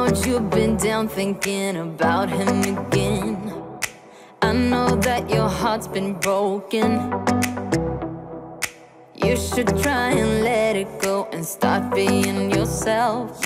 what you've been down thinking about him again. I know that your heart's been broken. You should try and let it go and start being yourself.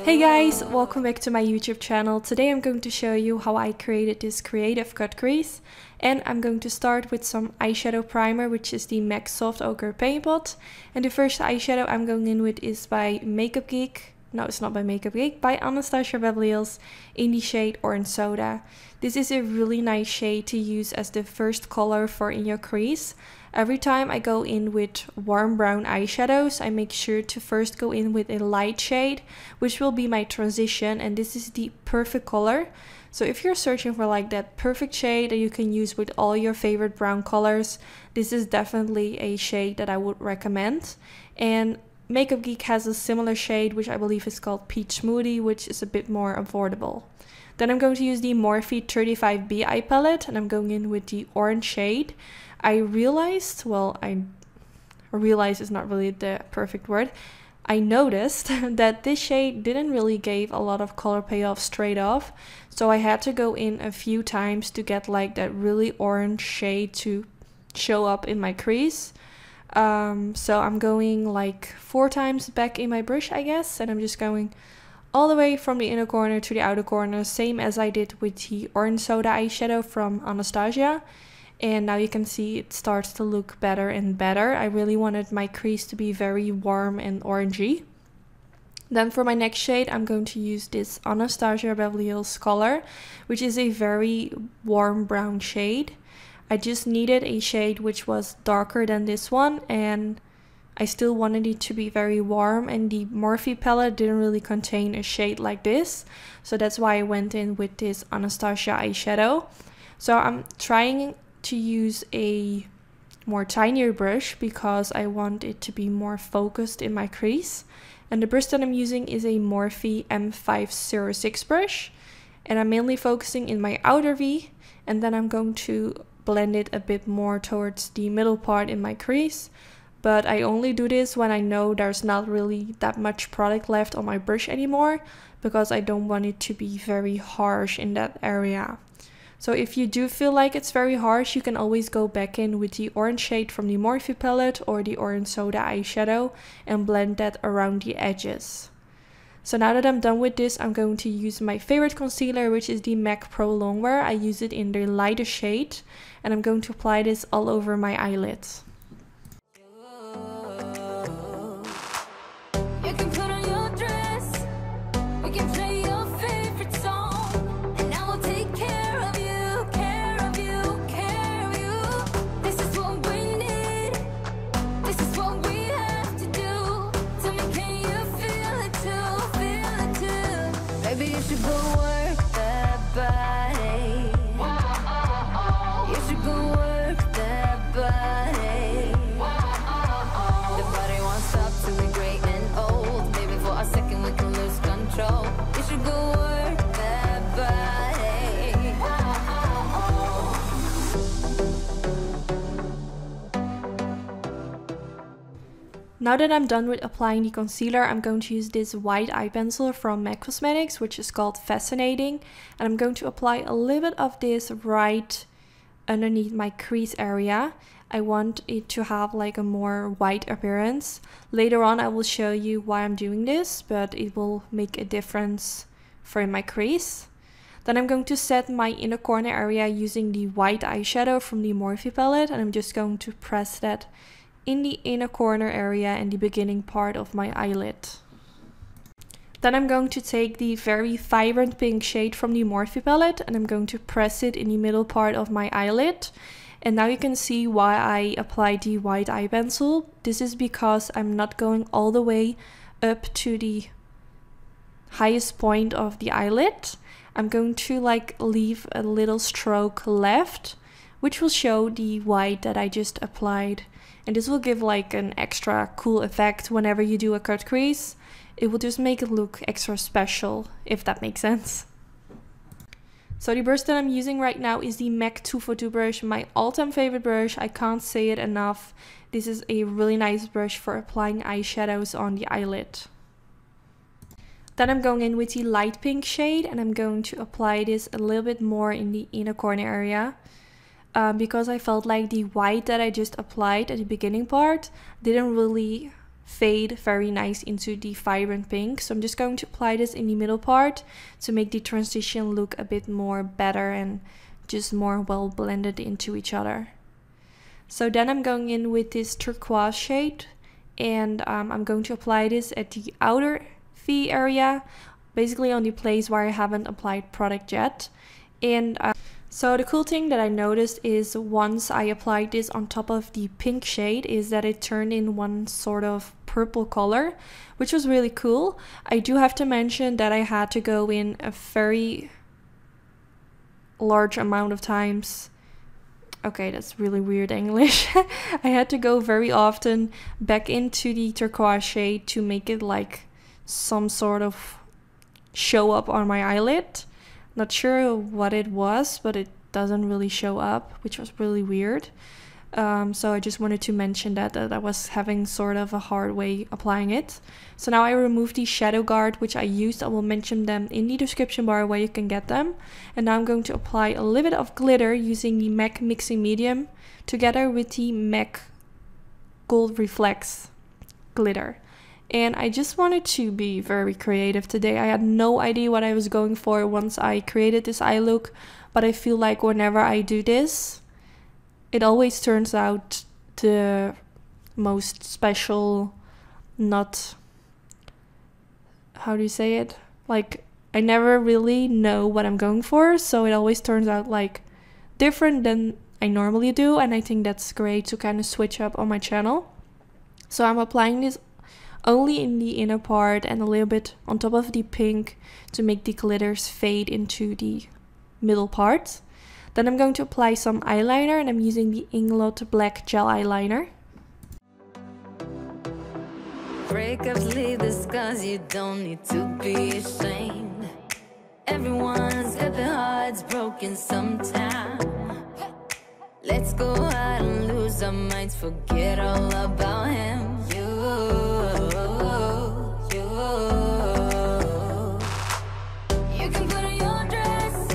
Hey guys, welcome back to my YouTube channel. Today I'm going to show you how I created this creative cut crease. And I'm going to start with some eyeshadow primer, which is the MAC Soft Ochre Paint Pot. And the first eyeshadow I'm going in with is by Makeup Geek. No, it's not by Makeup Geek, by Anastasia Beverly Hills in the shade Orange Soda. This is a really nice shade to use as the first color for in your crease. Every time I go in with warm brown eyeshadows, I make sure to first go in with a light shade, which will be my transition, and this is the perfect color. So if you're searching for like that perfect shade that you can use with all your favorite brown colors, this is definitely a shade that I would recommend. And Makeup Geek has a similar shade, which I believe is called Peach Smoothie, which is a bit more affordable. Then I'm going to use the Morphe 35B eye palette, and I'm going in with the orange shade. I realized, well, I realize is not really the perfect word. I noticed that this shade didn't really give a lot of color payoff straight off. So I had to go in a few times to get like that really orange shade to show up in my crease. So I'm going like 4 times back in my brush, I guess. And I'm just going all the way from the inner corner to the outer corner. Same as I did with the Orange Soda eyeshadow from Anastasia. And now you can see it starts to look better and better. I really wanted my crease to be very warm and orangey. Then for my next shade, I'm going to use this Anastasia Beverly Hills color, which is a very warm brown shade. I just needed a shade which was darker than this one, and I still wanted it to be very warm, and the Morphe palette didn't really contain a shade like this. So that's why I went in with this Anastasia eyeshadow. So I'm trying to use a more tinier brush because I want it to be more focused in my crease. And the brush that I'm using is a Morphe M506 brush. And I'm mainly focusing in my outer V, and then I'm going to blend it a bit more towards the middle part in my crease. But I only do this when I know there's not really that much product left on my brush anymore, because I don't want it to be very harsh in that area. So if you do feel like it's very harsh, you can always go back in with the orange shade from the Morphe palette or the Orange Soda eyeshadow and blend that around the edges. So now that I'm done with this, I'm going to use my favorite concealer, which is the MAC Pro Longwear. I use it in the lighter shade, and I'm going to apply this all over my eyelids. Now that I'm done with applying the concealer, I'm going to use this white eye pencil from MAC Cosmetics, which is called Fascinating. And I'm going to apply a little bit of this right underneath my crease area. I want it to have like a more white appearance. Later on I will show you why I'm doing this, but it will make a difference for my crease. Then I'm going to set my inner corner area using the white eyeshadow from the Morphe palette, and I'm just going to press that in the inner corner area and the beginning part of my eyelid. Then I'm going to take the very vibrant pink shade from the Morphe palette, and I'm going to press it in the middle part of my eyelid. And now you can see why I applied the white eye pencil. This is because I'm not going all the way up to the highest point of the eyelid. I'm going to like leave a little stroke left, which will show the white that I just applied. And this will give like an extra cool effect whenever you do a cut crease. It will just make it look extra special, if that makes sense. So the brush that I'm using right now is the MAC 242 brush, my all-time favorite brush. I can't say it enough. This is a really nice brush for applying eyeshadows on the eyelid. Then I'm going in with the light pink shade, and I'm going to apply this a little bit more in the inner corner area. Because I felt like the white that I just applied at the beginning part didn't really fade very nice into the vibrant pink. So I'm just going to apply this in the middle part to make the transition look a bit more better and just more well blended into each other. So then I'm going in with this turquoise shade, and I'm going to apply this at the outer V area, basically on the place where I haven't applied product yet. And so the cool thing that I noticed is once I applied this on top of the pink shade is that it turned in one sort of purple color, which was really cool. I do have to mention that I had to go in a very large amount of times. Okay, that's really weird English. I had to go very often back into the turquoise shade to make it like some sort of show up on my eyelid. Not sure what it was, but it doesn't really show up, which was really weird. So I just wanted to mention that I was having sort of a hard way applying it. So now I removed the shadow guard, which I used. I will mention them in the description bar where you can get them. And now I'm going to apply a little bit of glitter using the MAC Mixing Medium together with the MAC Gold Reflex glitter. And I just wanted to be very creative today. I had no idea what I was going for once I created this eye look, but I feel like whenever I do this, it always turns out the most special, not, how do you say it? Like, I never really know what I'm going for, so it always turns out like different than I normally do, and I think that's great to kind of switch up on my channel. So I'm applying this only in the inner part and a little bit on top of the pink to make the glitters fade into the middle part. Then I'm going to apply some eyeliner, and I'm using the INGLOT Black Gel Eyeliner. Breakups leave the scars, you don't need to be ashamed. Everyone's got their hearts broken sometime. Let's go out and lose our minds, forget all about him. You can put on your dress,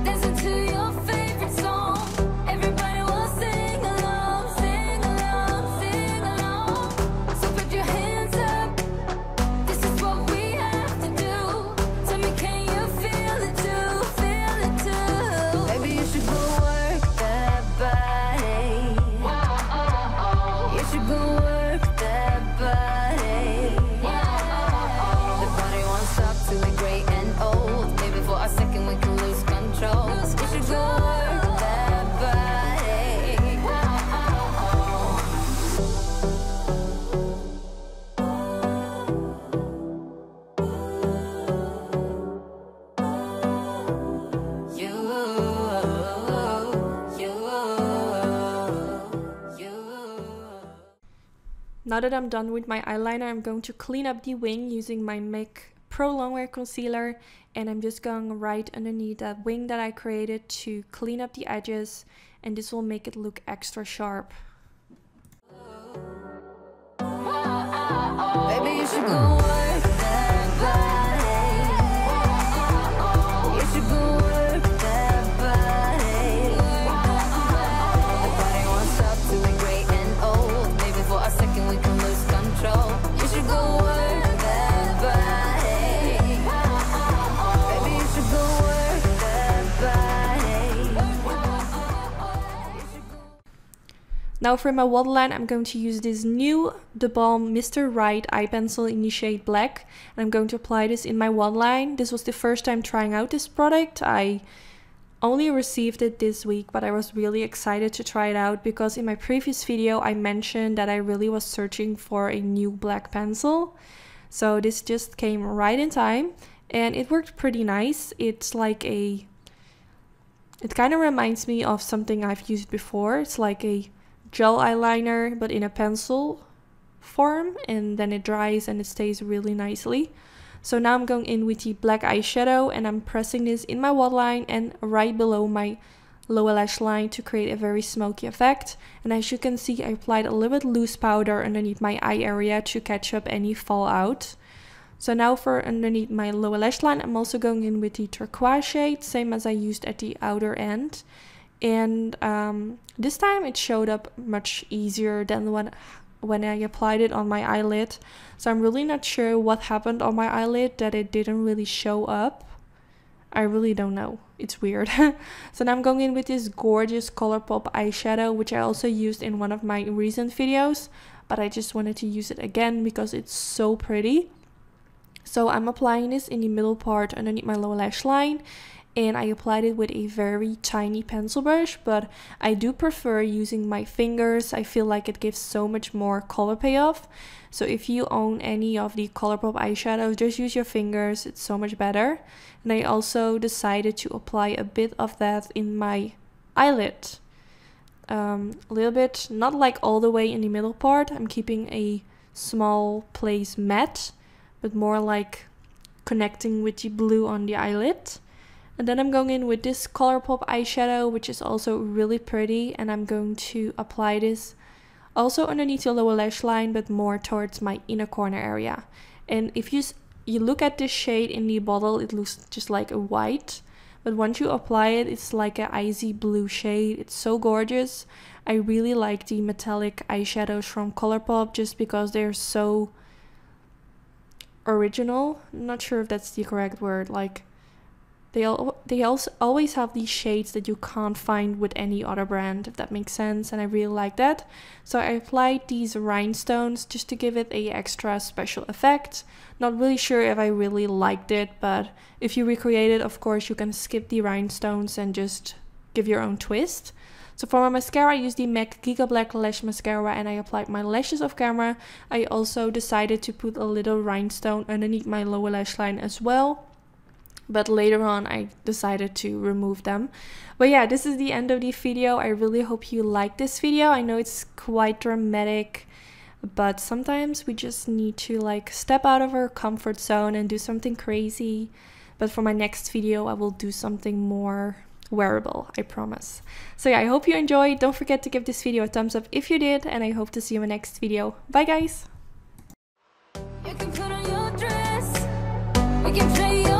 dancing to your favorite song. Everybody will sing along, sing along, sing along. So put your hands up, this is what we have to do. Tell me, can you feel it too, feel it too? Maybe you should go work that body. You should go work that body. The body won't stop till we're great and old. Maybe for a second we can lose control. You should go work that body. Now that I'm done with my eyeliner, I'm going to clean up the wing using my MAC Pro Longwear Concealer, and I'm just going right underneath that wing that I created to clean up the edges, and this will make it look extra sharp. Baby, you should go work that body. You should go work that body. The body won't stop till we're great and old. Maybe for a second we can lose control. You should go work that body. Baby, you should go work that body. Now for my waterline, I'm going to use this new theBalm Mr. Right eye pencil in the shade black, and I'm going to apply this in my waterline. This was the first time trying out this product. I only received it this week, but I was really excited to try it out because in my previous video I mentioned that I really was searching for a new black pencil. So this just came right in time, and it worked pretty nice. It's like it kind of reminds me of something I've used before. It's like a gel eyeliner but in a pencil form, and then it dries and it stays really nicely. So now I'm going in with the black eyeshadow, and I'm pressing this in my waterline and right below my lower lash line to create a very smoky effect. And as you can see, I applied a little bit loose powder underneath my eye area to catch up any fallout. So now for underneath my lower lash line, I'm also going in with the turquoise shade, same as I used at the outer end. And this time it showed up much easier than when I applied it on my eyelid. So I'm really not sure what happened on my eyelid that it didn't really show up. I really don't know. It's weird. So now I'm going in with this gorgeous Colourpop eyeshadow, which I also used in one of my recent videos, but I just wanted to use it again because it's so pretty. So I'm applying this in the middle part underneath my lower lash line, and I applied it with a very tiny pencil brush, but I do prefer using my fingers. I feel like it gives so much more color payoff. So if you own any of the Colourpop eyeshadows, just use your fingers, it's so much better. And I also decided to apply a bit of that in my eyelid. A little bit, not like all the way in the middle part. I'm keeping a small place matte, but more like connecting with the blue on the eyelid. And then I'm going in with this Colourpop eyeshadow, which is also really pretty, and I'm going to apply this also underneath the lower lash line, but more towards my inner corner area. And if you look at this shade in the bottle, it looks just like a white, but once you apply it, it's like an icy blue shade. It's so gorgeous. I really like the metallic eyeshadows from Colourpop just because they're so original. I'm not sure if that's the correct word. Like, they also always have these shades that you can't find with any other brand, if that makes sense, and I really like that. So I applied these rhinestones just to give it a extra special effect. Not really sure if I really liked it, but if you recreate it, of course you can skip the rhinestones and just give your own twist. So for my mascara, I used the MAC Giga Black Lash mascara, and I applied my lashes off camera. I also decided to put a little rhinestone underneath my lower lash line as well, but later on I decided to remove them. But yeah, this is the end of the video. I really hope you liked this video. I know it's quite dramatic, but sometimes we just need to like step out of our comfort zone and do something crazy. But for my next video, I will do something more wearable, I promise. So yeah, I hope you enjoyed. Don't forget to give this video a thumbs up if you did, and I hope to see you in my next video. Bye guys! You can put on your dress, we can play